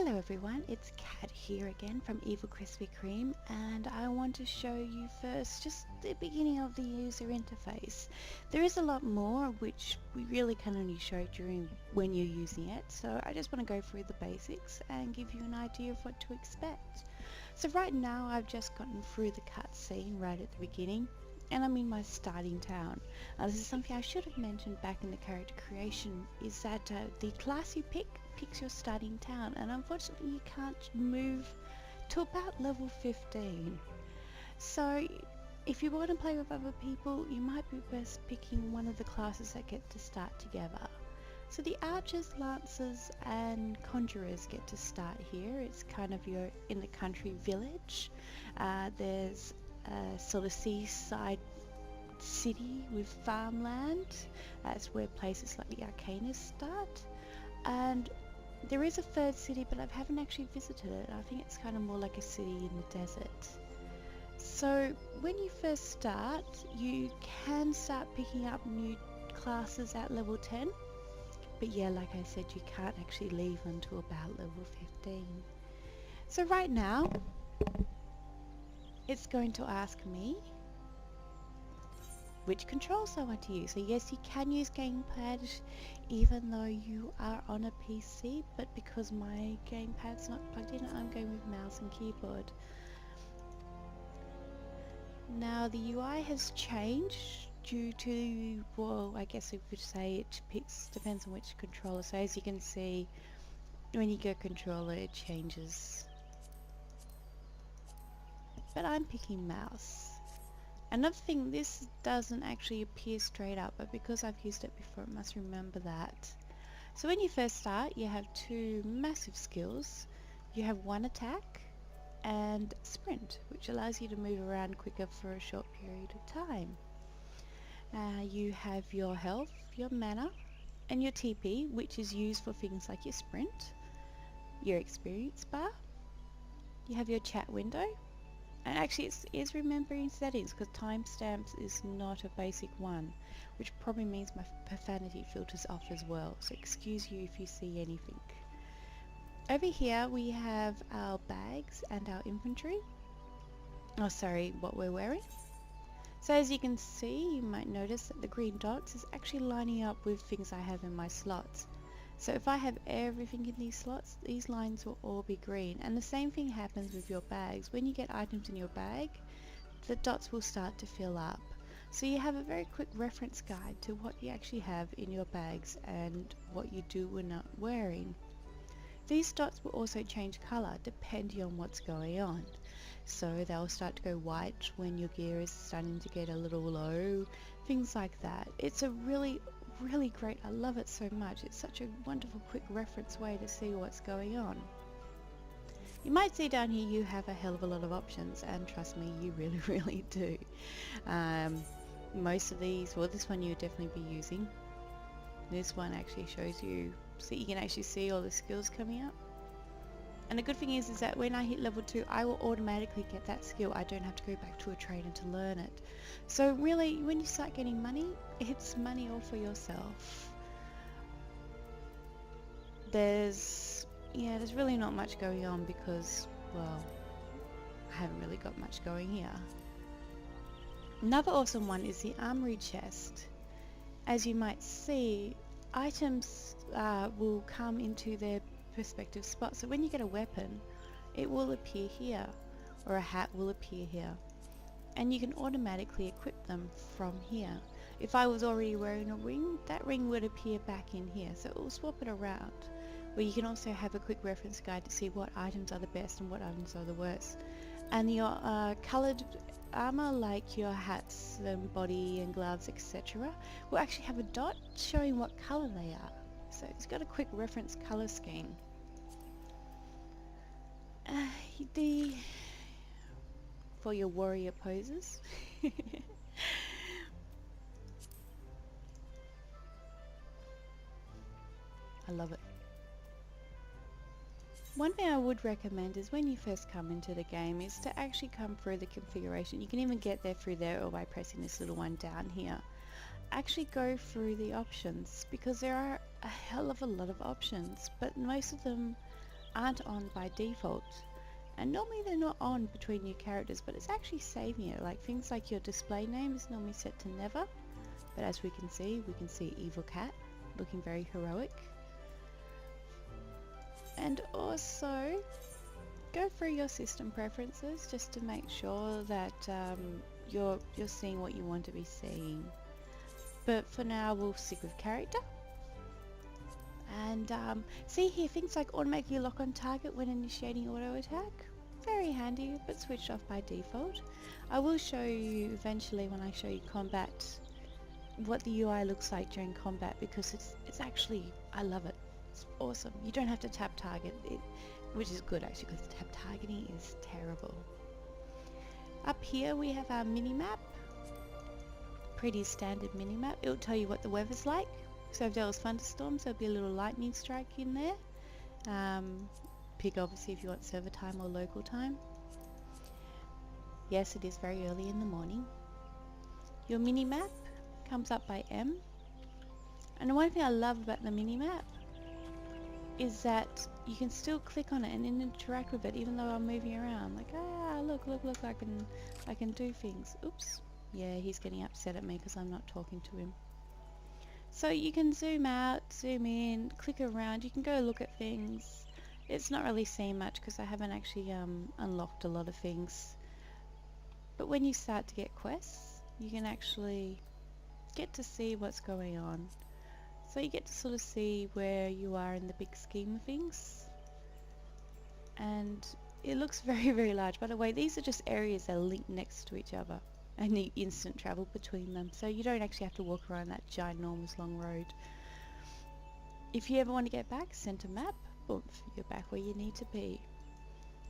Hello everyone, it's Kat here again from Evil Krispy Kreme, and I want to show you first just the beginning of the user interface. There is a lot more which we really can only show during when you're using it, so I just want to go through the basics and give you an idea of what to expect. So right now I've just gotten through the cutscene right at the beginning, and I'm in my starting town. This is something I should have mentioned back in the character creation, is that the class you picks your starting town, and unfortunately you can't move to about level 15. So if you want to play with other people, you might be best picking one of the classes that get to start together. So the archers, lancers and conjurers get to start here. It's kind of your in the country village. There's a sort of seaside city with farmland. That's where places like the Arcanists start. And there is a third city, but I haven't actually visited it. I think it's kind of more like a city in the desert. So when you first start, you can start picking up new classes at level 10. But yeah, like I said, you can't actually leave until about level 15. So right now, it's going to ask me which controls I want to use. So yes, you can use gamepad even though you are on a PC, but because my gamepad's not plugged in, I'm going with mouse and keyboard. Now the UI has changed due to, well, I guess we could say it depends on which controller. So as you can see, when you go controller it changes. But I'm picking mouse. Another thing, this doesn't actually appear straight up, but because I've used it before, I must remember that. So when you first start, you have two massive skills. You have one attack and sprint, which allows you to move around quicker for a short period of time. You have your health, your mana, and your TP, which is used for things like your sprint, your experience bar. You have your chat window. And actually it is remembering settings, because timestamps is not a basic one, which probably means my profanity filter's off as well, so excuse you if you see anything. Over here we have our bags and our inventory. Oh sorry, what we're wearing. So as you can see, you might notice that the green dots is actually lining up with things I have in my slots. So if I have everything in these slots, these lines will all be green. And the same thing happens with your bags. When you get items in your bag, the dots will start to fill up. So you have a very quick reference guide to what you actually have in your bags and what you do when not wearing. These dots will also change colour depending on what's going on. So they'll start to go white when your gear is starting to get a little low, things like that. It's a really great. I love it so much. It's such a wonderful quick reference way to see what's going on. You might see down here you have a hell of a lot of options, and trust me, you really do. Most of these, well, this one you would definitely be using. This one actually shows you, so you can actually see all the skills coming up. And the good thing is that when I hit level 2, I will automatically get that skill. I don't have to go back to a trainer to learn it. So really, when you start getting money, it's money all for yourself. There's really not much going on because, well, I haven't really got much going here. Another awesome one is the armory chest. As you might see, items will come into their respective spot. So when you get a weapon, it will appear here, or a hat will appear here, and you can automatically equip them from here. If I was already wearing a ring, that ring would appear back in here, so it will swap it around. Where you can also have a quick reference guide to see what items are the best and what items are the worst. And your coloured armor, like your hats and body and gloves, etc., will actually have a dot showing what colour they are. So it's got a quick reference colour scheme. For your warrior poses. I love it. One thing I would recommend is when you first come into the game is to actually come through the configuration. You can even get there through there or by pressing this little one down here. Actually go through the options, because there are a hell of a lot of options, but most of them aren't on by default. And normally they're not on between your characters, but it's actually saving it. Like things like your display name is normally set to never. But as we can see Evil Cat looking very heroic. And also go through your system preferences just to make sure that you're seeing what you want to be seeing. But for now we'll stick with character. And see here, things like automatically lock on target when initiating auto attack. Very handy, but switched off by default. I will show you eventually when I show you combat what the UI looks like during combat, because it's actually, I love it. It's awesome. You don't have to tap target, which is good actually, because tap targeting is terrible. Up here we have our minimap. Pretty standard minimap. It'll tell you what the weather's like. So if there was thunderstorms, there'll be a little lightning strike in there. Pick obviously if you want server time or local time. Yes, it is very early in the morning. Your minimap comes up by M. And the one thing I love about the minimap is that you can still click on it and interact with it even though I'm moving around. Like, look, I can do things. Oops. Yeah, he's getting upset at me because I'm not talking to him. So you can zoom out, zoom in, click around, you can go look at things. It's not really seen much because I haven't actually unlocked a lot of things. But when you start to get quests, you can actually get to see what's going on. So you get to sort of see where you are in the big scheme of things. And it looks very, very large. By the way, these are just areas that are linked next to each other. And need instant travel between them, so you don't actually have to walk around that ginormous long road. If you ever want to get back, center map, boom, you're back where you need to be.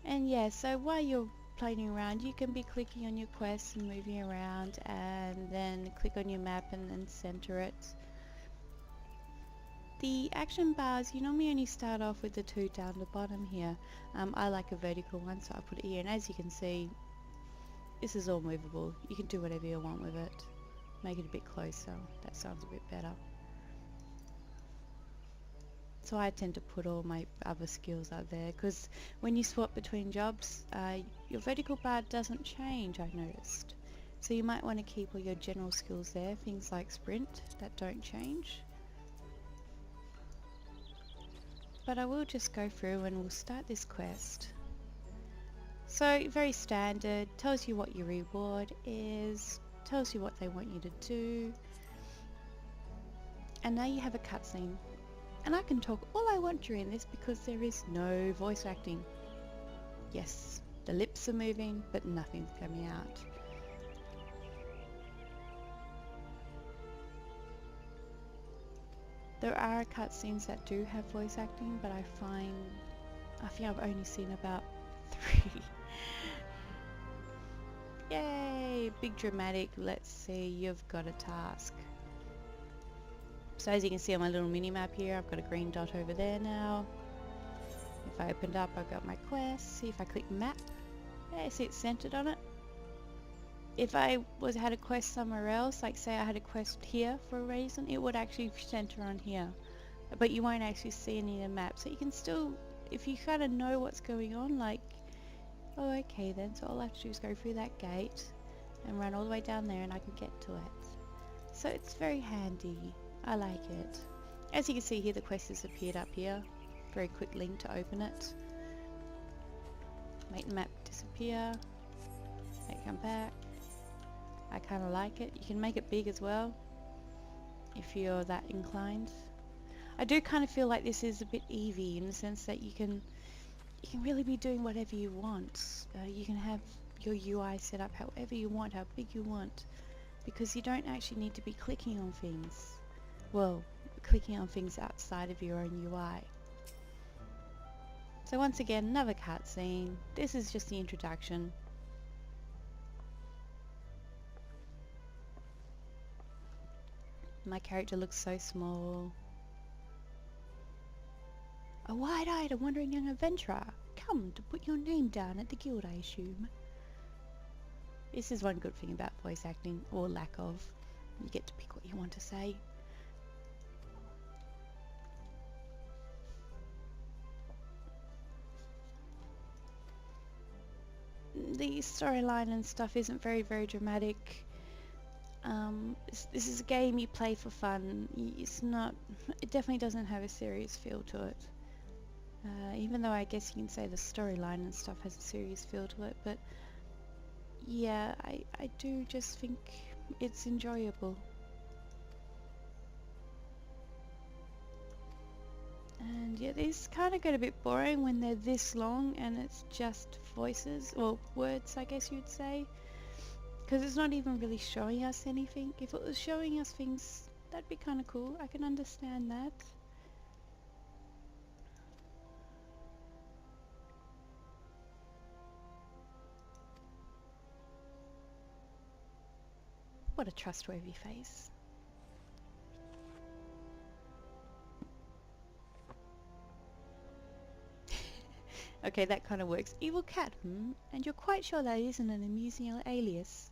And yeah, so while you're playing around, you can be clicking on your quests and moving around, and then click on your map and then center it. The action bars, you normally only start off with the two down the bottom here. I like a vertical one, so I put it here, and as you can see, this is all movable. You can do whatever you want with it. Make it a bit closer. That sounds a bit better. So I tend to put all my other skills up there because when you swap between jobs, your vertical bar doesn't change, I noticed. So you might want to keep all your general skills there, things like sprint, that don't change. But I will just go through and we'll start this quest. So very standard, tells you what your reward is, tells you what they want you to do, and now you have a cutscene. And I can talk all I want during this because there is no voice acting. Yes, the lips are moving, but nothing's coming out. There are cutscenes that do have voice acting, but I think I've only seen about 3. Yay! Big dramatic, let's see, you've got a task. So as you can see on my little mini-map here, I've got a green dot over there now. If I opened up, I've got my quest. See if I click map, yeah, see it's centered on it. If I had a quest somewhere else, like say I had a quest here for a reason, it would actually center on here. But you won't actually see any of the map. So you can still, if you kind of know what's going on, like, oh okay then, so all I have to do is go through that gate and run all the way down there and I can get to it. So it's very handy. I like it. As you can see here, the quest has appeared up here. Very quick link to open it. Make the map disappear. Make it come back. I kind of like it. You can make it big as well if you're that inclined. I do kind of feel like this is a bit Eevee in the sense that you can really be doing whatever you want. You can have your UI set up however you want, how big you want, because you don't actually need to be clicking on things. Well, clicking on things outside of your own UI. So once again, another cutscene. This is just the introduction. My character looks so small. A wide-eyed and wandering young adventurer, come to put your name down at the guild, I assume. This is one good thing about voice acting, or lack of. You get to pick what you want to say. the storyline and stuff isn't very dramatic. This is a game you play for fun. It's not, it definitely doesn't have a serious feel to it. Even though I guess you can say the storyline and stuff has a serious feel to it, but yeah, I do just think it's enjoyable. And yeah, these kind of get a bit boring when they're this long and it's just voices, or words I guess you'd say. Because it's not even really showing us anything. If it was showing us things, that'd be kind of cool. I can understand that. What a trustworthy face. Okay, that kind of works. Evil cat, And you're quite sure that isn't an amusing alias?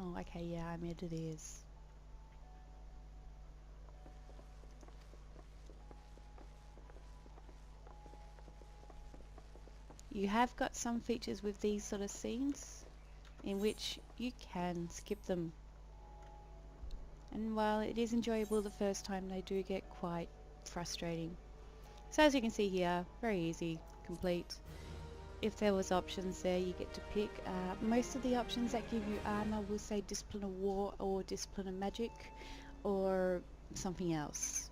Oh, okay, yeah, I admit it is. You have got some features with these sort of scenes in which you can skip them. And while it is enjoyable the first time, they do get quite frustrating. So as you can see here, very easy, complete. If there was options there, you get to pick. Most of the options that give you armor will say Discipline of War or Discipline of Magic or something else.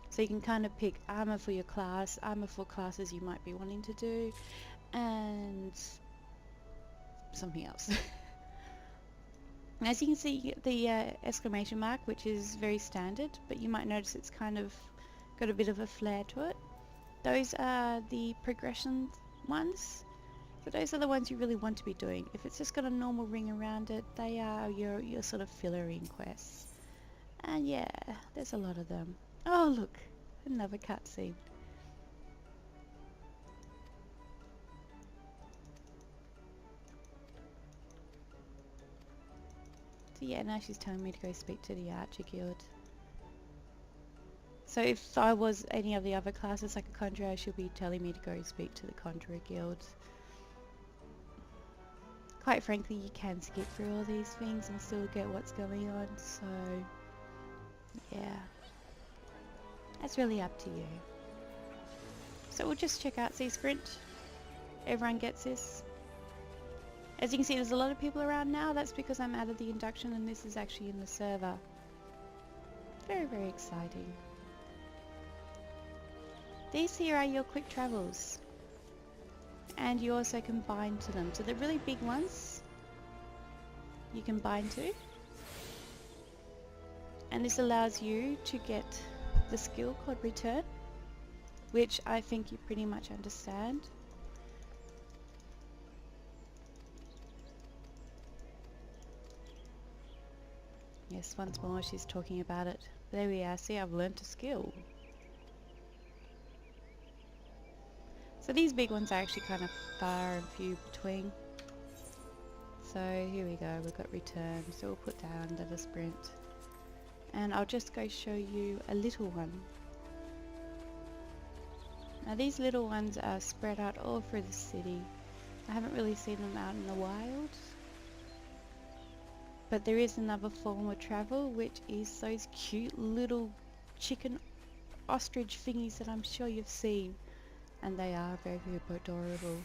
So you can kind of pick armor for your class, armor for classes you might be wanting to do, and something else. As you can see, you get the exclamation mark, which is very standard, but you might notice it's kind of got a bit of a flair to it. Those are the progression ones. So those are the ones you really want to be doing. If it's just got a normal ring around it, they are your sort of filler-in quests. And yeah, there's a lot of them. Oh look, another cutscene. So yeah, now she's telling me to go speak to the Archer Guild. So if I was any of the other classes like a Conjurer, she'll be telling me to go speak to the Conjurer Guild. Quite frankly, you can skip through all these things and still get what's going on, so yeah. That's really up to you. So we'll just check out Z-Sprint. Everyone gets this. As you can see, there's a lot of people around now. That's because I'm out of the induction and this is actually in the server. Very exciting. These here are your quick travels. And you also can bind to them. So the really big ones you can bind to. And this allows you to get the skill called Return, which I think you pretty much understand. Yes, once more she's talking about it. There we are, see, I've learnt a skill. So these big ones are actually kind of far and few between. So here we go, we've got Return, so we'll put that under the Sprint. And I'll just go show you a little one. Now these little ones are spread out all through the city. I haven't really seen them out in the wild. But there is another form of travel, which is those cute little chicken ostrich thingies that I'm sure you've seen. And they are very adorable.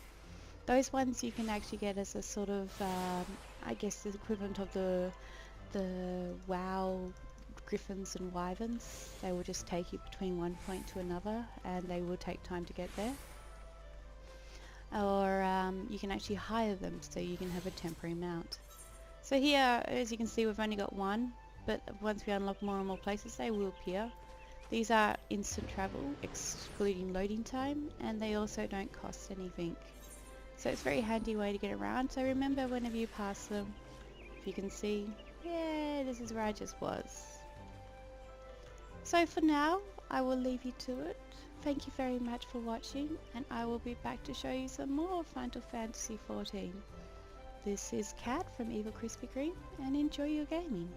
Those ones you can actually get as a sort of, I guess the equivalent of the WoW griffins and wyverns. They will just take you between one point to another and they will take time to get there. Or you can actually hire them so you can have a temporary mount. So here, as you can see, we've only got one, but once we unlock more and more places they will appear. These are instant travel, excluding loading time, and they also don't cost anything. So it's a very handy way to get around. So remember, whenever you pass them, if you can see, yeah, this is where I just was. So for now, I will leave you to it. Thank you very much for watching, and I will be back to show you some more Final Fantasy XIV. This is Kat from Evil Krispy Kreme, and enjoy your gaming.